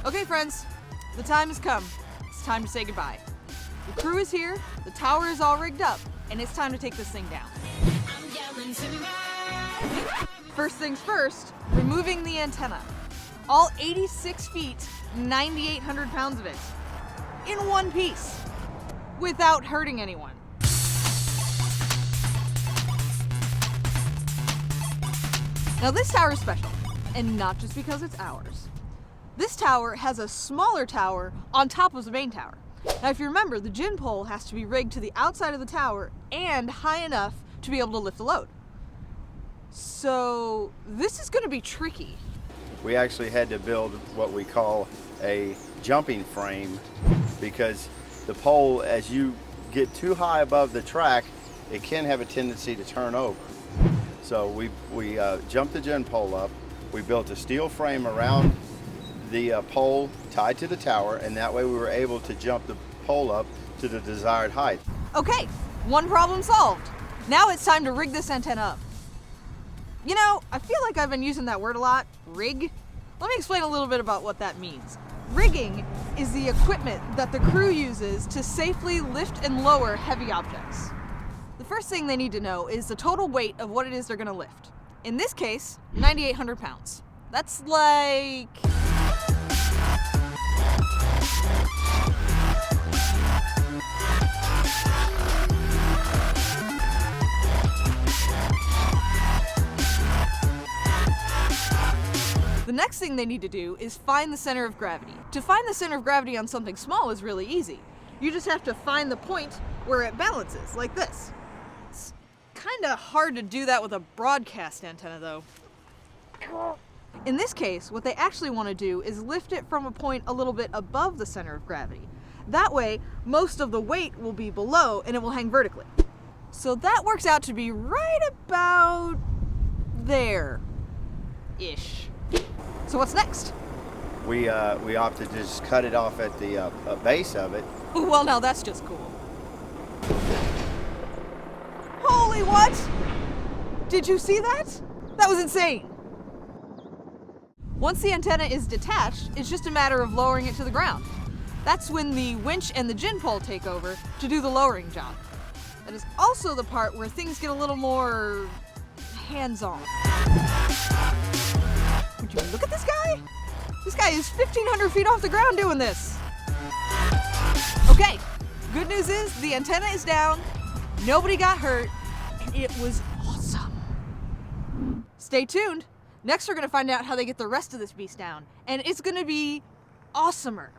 Okay, friends, the time has come. It's time to say goodbye. The crew is here, the tower is all rigged up, and it's time to take this thing down. First things first, removing the antenna. All 86 feet, 9,800 pounds of it, in one piece, without hurting anyone. Now this tower is special, and not just because it's ours. This tower has a smaller tower on top of the main tower. Now if you remember, the gin pole has to be rigged to the outside of the tower and high enough to be able to lift the load. So this is going to be tricky. We actually had to build what we call a jumping frame because the pole, as you get too high above the track, it can have a tendency to turn over. So we jumped the gin pole up, we built a steel frame around the pole tied to the tower, and that way we were able to jump the pole up to the desired height. Okay, one problem solved. Now it's time to rig this antenna up. You know, I feel like I've been using that word a lot, rig. Let me explain a little bit about what that means. Rigging is the equipment that the crew uses to safely lift and lower heavy objects. The first thing they need to know is the total weight of what it is they're gonna lift. In this case, 9,800 pounds. That's like... The next thing they need to do is find the center of gravity. To find the center of gravity on something small is really easy. You just have to find the point where it balances, like this. It's kinda hard to do that with a broadcast antenna though. In this case, what they actually want to do is lift it from a point a little bit above the center of gravity. That way, most of the weight will be below and it will hang vertically. So that works out to be right about there-ish. So what's next? We opted to just cut it off at the base of it. Well, now that's just cool. Holy what? Did you see that? That was insane. Once the antenna is detached, it's just a matter of lowering it to the ground. That's when the winch and the gin pole take over to do the lowering job. That is also the part where things get a little more hands-on. Would you look at this guy? This guy is 1,500 feet off the ground doing this. Okay, good news is the antenna is down, nobody got hurt, and it was awesome. Stay tuned. Next we're gonna find out how they get the rest of this beast down, and it's gonna be awesomer.